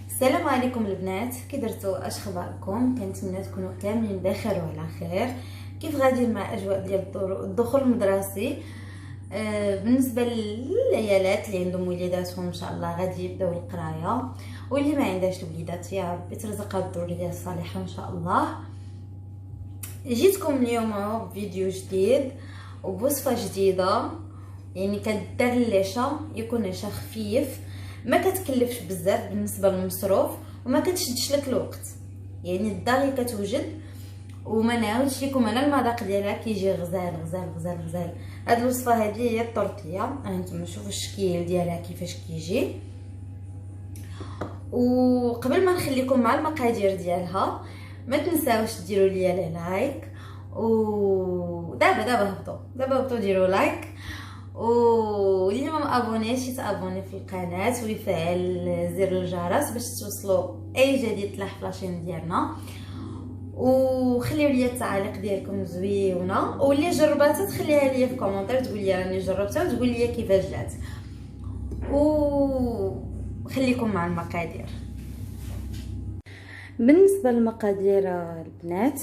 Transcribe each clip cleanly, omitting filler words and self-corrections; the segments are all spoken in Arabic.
السلام عليكم البنات، كي درتوا؟ اش خباركم؟ كنتمنى تكونوا كاملين بخير وعلى خير. كيف غادي مع اجواء ديال الدخول المدرسي؟ بالنسبه للعيالات اللي عندهم وليداتهم ان شاء الله غادي يبداو القرايه، واللي ما عندهاش الوليدات يا ربي ترزقها بالذريه الصالحه ان شاء الله. جيتكم اليوم بفيديو جديد وبوصفه جديده، يعني كدار العشاء، يكون عشاء خفيف ما كتكلفش بزاف بالنسبه للمصروف وما كتشدش لك الوقت، يعني الداغي كتوجد. وما نعاودش لكم على المذاق ديالها، كيجي غزال غزال غزال غزال. هاد الوصفه هذه هي الطورتيه، هانتوما شوفوا الشكل ديالها كيفاش كيجي. وقبل ما نخليكم مع المقادير ديالها ما تنساوش ديروا لي لايك، ودابا هبطوا ديروا لايك، واللي ما مابونيش يتابوني في القناه ويفعل زر الجرس باش توصلوا اي جديد طلع في لاشين ديالنا. وخليو لي التعاليق ديالكم زويونه، واللي جرباتها تخليها لي في كومونتير تقول لي راني جربتها وتقول لي كيفاش جات. وخليكم مع المقادير. بالنسبه للمقادير البنات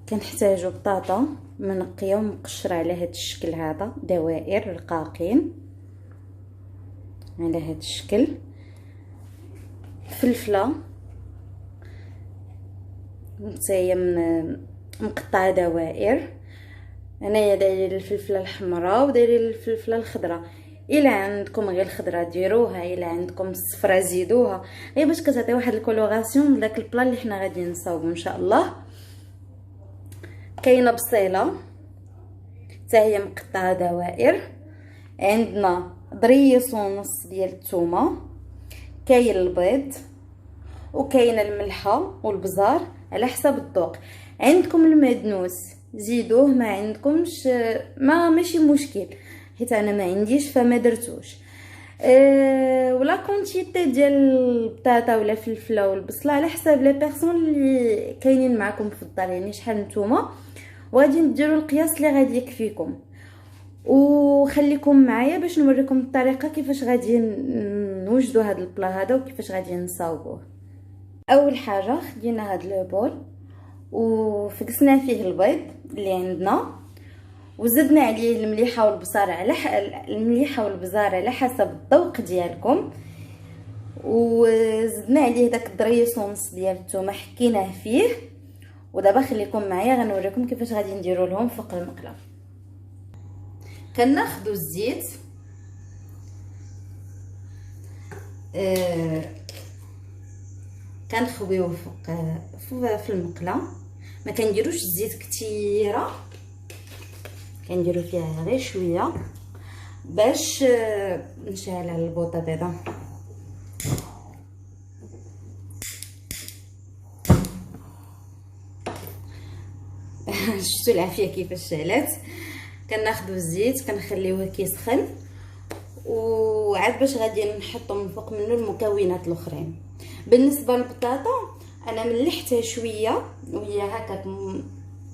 كنحتاجوا بطاطا منقيه ومقشره على هذا الشكل، هذا دوائر رقاقين على هذا الشكل. فلفله حتى مقطعه دوائر، انايا دايره الفلفله الحمراء ودايره الفلفله الخضراء. الا عندكم غير الخضراء ديروها، الا عندكم الصفراء زيدوها، غير باش كتعطي واحد الكولوراسيون لداك البلا اللي حنا غادي نصاوبو ان شاء الله. كاينه بصيله حتى هي مقطعه دوائر، عندنا ضريس ونص ديال الثومه، كاين البيض، وكاينه الملحه والبزار على حسب الذوق. عندكم المعدنوس زيدوه، ما عندكمش ماشي مشكل، حيت انا ما عنديش فما درتوش. ولا كونتيتي ديال البطاطا ولا الفلفله والبصله على حساب لي بيرسون اللي كاينين معكم في الدار، يعني شحال نتوما وغادي نديروا القياس اللي غادي يكفيكم. وخليكم معايا باش نوريكم الطريقه كيفاش غادي نوجدوا هذا البلا هذا وكيفاش غادي نصاوبوه. اول حاجه خدينا هذا لوبول وفقسنا فيه البيض اللي عندنا، وزدنا عليه المليحه والبصار على حسب الذوق ديالكم، وزدنا عليه داك الضريس ونص ديال الثومه حكيناه فيه. ودابا خليكم معايا غنوريكم كيفاش غادي نديروا لهم فوق المقله. كناخذوا الزيت كنخويوه في المقله، ما كنديروش الزيت كثيره، كنديروا فيها غير شويه باش نشعل على البوطه بيضه. شفتوا العافيه كيفاش شعلات. كناخذوا الزيت كنخليوه كيسخن، وعاد باش غادي نحطوا من فوق منه المكونات الاخرين. بالنسبه للبطاطا انا ملحتها شويه وهي هكا،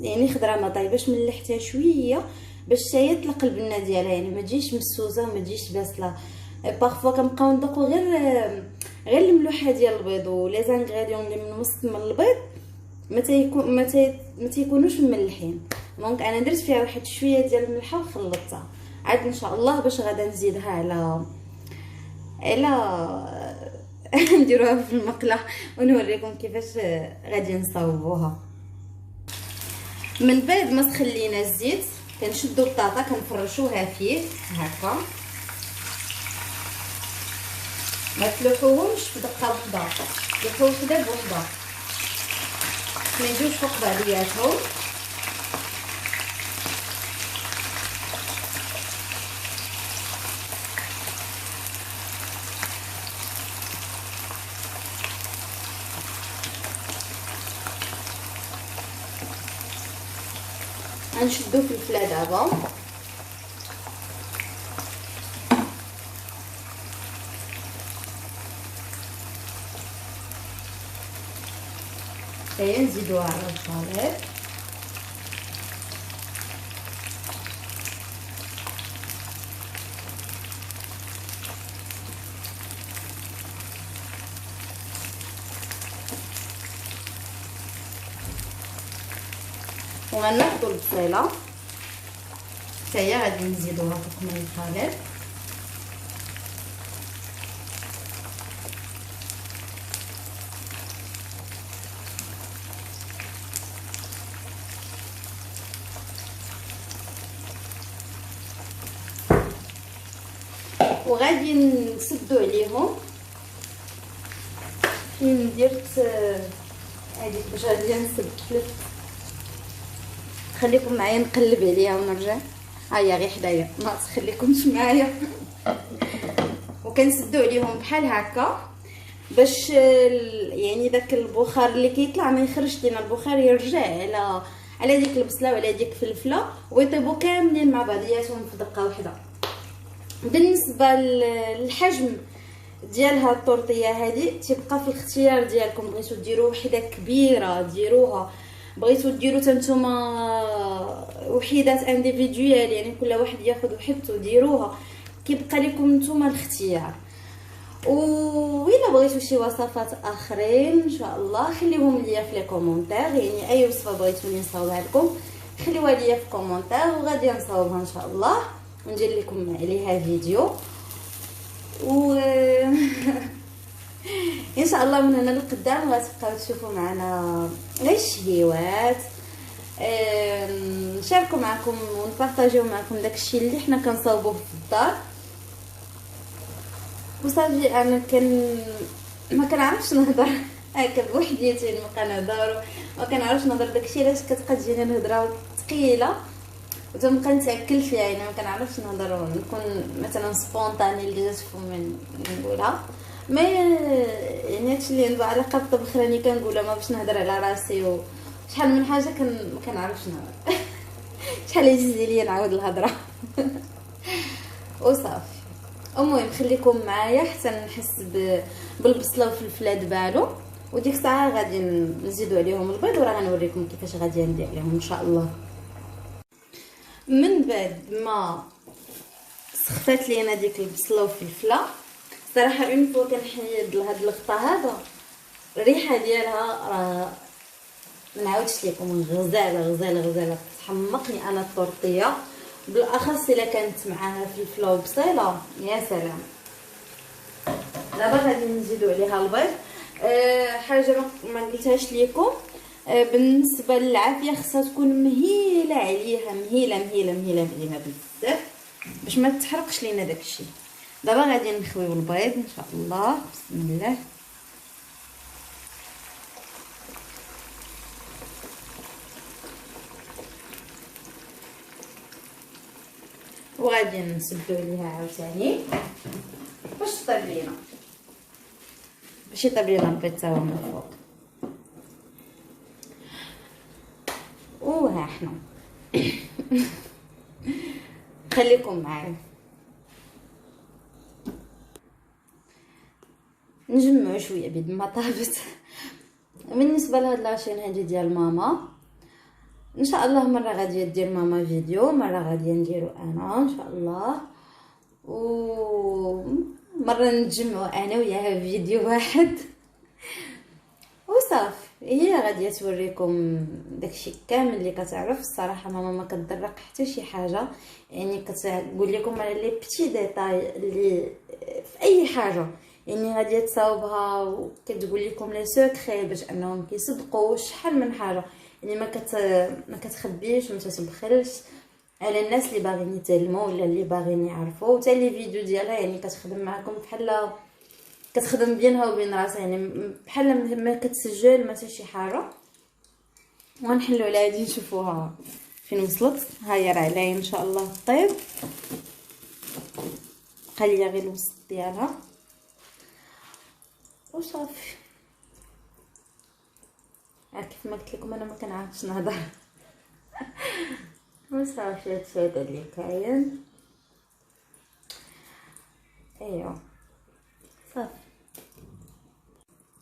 يعني خضره ما طايباش، ملحتها شويه باش حتى يطلق البنه ديالها، يعني ما تجيش مسوسه وما تجيش باسله. بارفوا كنبقاو ندقوا غير الملوحه ديال البيض ولي زانغريديون اللي من وسط من البيض ما تيكونوش مملحين. دونك انا درت فيها واحد شويه ديال الملحه وخلطتها. عاد ان شاء الله باش غادا نزيدها على نديروها في المقله ونوريكم كيفاش غادي نصاوبوها. من بعد ما سخلينا الزيت كنشدوا البطاطا كنفرشوها فيه هكا، ما تلوحوهمش في دقه وحده، لوحو وحده بوحده ما يجيوش فوق بعضياتهم. غنشدو فلفله دابا، هي نزيدوها على الخليط. وغناخدو البصيله حتى هي غادي نزيدوها فوق من الخليط. وغادي نسدو عليهم. فين درت هذيك باش غادي نسبت. خليكم معايا نقلب عليها ونرجع. هيا غير حدايا ما تخليكمش معايا. وكنسدو عليهم بحال هكا باش يعني داك البخار اللي كيطلع ما يخرجش لينا، البخار يرجع على ديك البصله وعلى ديك الفلفله ويطيبوا كاملين مع بعضياتهم في دقه واحده. بالنسبه للحجم ديالها الطورطيه هذه تيبقى في الاختيار ديالكم. بغيتو ديروا وحده كبيره ديروها، بغيتو ديروا وحدات انديفيدوال يعني كل واحد ياخذ وحدته ديروها، كيبقى لكم نتوما الاختيار. وإلا بغيتو شي وصفات اخرين ان شاء الله خليهم ليا في لي كومونتير، يعني اي وصفه بغيتوني نصاوبها لكم خليوها ليا في كومونتير وغادي نصاوبها ان شاء الله وندير لكم عليها فيديو. و ان شاء الله من هنا للقدام غتبقاو تشوفوا معنا غير الشهيوات، نشاركوا معكم ونبارطاجيو معكم داكشي اللي حنا كنصاوبوه في الدار. وصافي انا ما كنعرفش نهضر هكا بوحديتي، ما كنهضر ما كنعرفش نهضر داكشي علاش كتبقى تجيني الهضره ثقيله وتنبقى نتاكل فيها، يعني ما كنعرفش نهضر ونكون مثلا سبونطاني اللي جات فمي نقولها. ما يعني هادشي اللي عنده علاقه بالطبخ راني كنقولها، ما باش نهضر على راسي وشحال من حاجه ما كنعرفش نهضر. شحال يجي ليا نعاود الهضره. وصافي المهم خليكم معايا حتى نحس بالبصله والفلفله دبالو، وديك الساعه غادي نزيدوا عليهم البيض وراه غنوريكم كيفاش غادي ندير عليهم ان شاء الله. من بعد ما سخفات لينا ديك البصله والفلفله صراحه اون فوا كنحيد لهاد الغطا هذا الريحه ديالها راه ما نعاودش لكم، غزاله تحمقني انا الطورطيه بالاخص الا كانت معاها فلفله وبصيله يا سلام. دابا غادي نزيدوا عليها البيض. حاجه ما قلتهاش لكم بالنسبه للعافيه خصها تكون مهيله عليها، مهيله بزاف باش ما تحرقش لينا داكشي. دابا غادي نخويو البيض ان شاء الله. بسم الله. وغادي نسدو عليها عاوتاني باش طيب لينا، باش يطيب لينا البيض تا هو من فوق. وها حنا خليكم معايا نجمعوا شويه بيد ما طابت. بالنسبه لهاد لاشين هادي ديال ماما ان شاء الله مره غادي دير ماما فيديو، مره غادي نديرو انا ان شاء الله، ومره نتجمعوا انا وياها في فيديو واحد. وصافي هي غادي توريكم داكشي كامل اللي كتعرف. الصراحه ماما ما كتدرق حتى شي حاجه، يعني كتقول لكم على لي بيتي ديتاي اللي في اي حاجه، يعني غادي تصاوبها وكتقول لكم لي سوكري باش انهم كيصدقوا شحال من حاجه، يعني ما كتخبيش وما تتبخلش على الناس اللي باغيين يتعلموا ولا اللي باغيين يعرفوا. وتا لي فيديو ديالها يعني كتخدم معكم بحال كتخدم بينها وبين راسها، يعني بحال ما كتسجل ما حتى شي حاجه. وغنحلوا على هادي نشوفوها فين وصلت. ها هي راه عليا ان شاء الله طيب، بقى ليا غير الوسط ديالها وصافي. كيف ما قلت لكم انا ما كنعرفش نهضر. وصافي هادشي هذا اللي كاين. ايوا صافي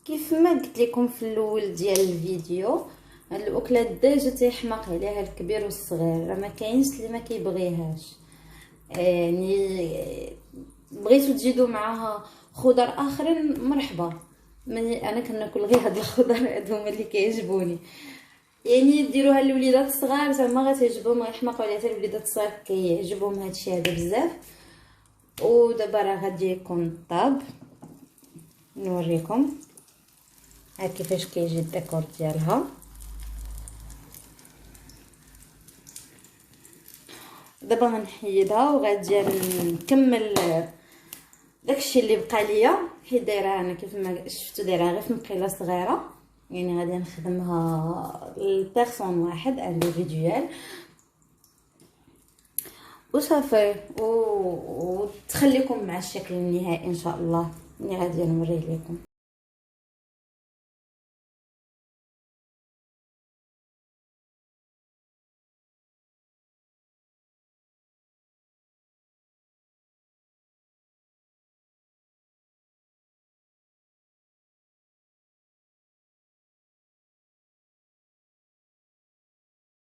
كيف ما قلت لكم في الاول ديال الفيديو، هاد الاكله الدجاج تيحماق عليها الكبير والصغير، راه ما كاينش اللي ما كيبغيهاش. يعني بغيتو تزيدوا معاها خضر اخرين مرحبا، انا كناكل غير هاد الخضر هادو هما اللي كيعجبوني. يعني ديروها للوليدات الصغار زعما غتعجبهم، غيحماقوا عليها حتى الوليدات الصغار كيعجبهم هادشي هذا بزاف. ودابا راه غادي يكون طاب، نوريكم ها كيفاش كيجي الديكور ديالها. دابا غنحيدها وغادي نكمل داكشي اللي بقى ليا، حيت دايره انا كيف ما شفتوا دايره غير في مقيله صغيره، يعني غادي نخدمها البيرسون واحد انديفيدوال وصافي، وتخليكم مع الشكل النهائي ان شاء الله اللي غادي نوريه لكم.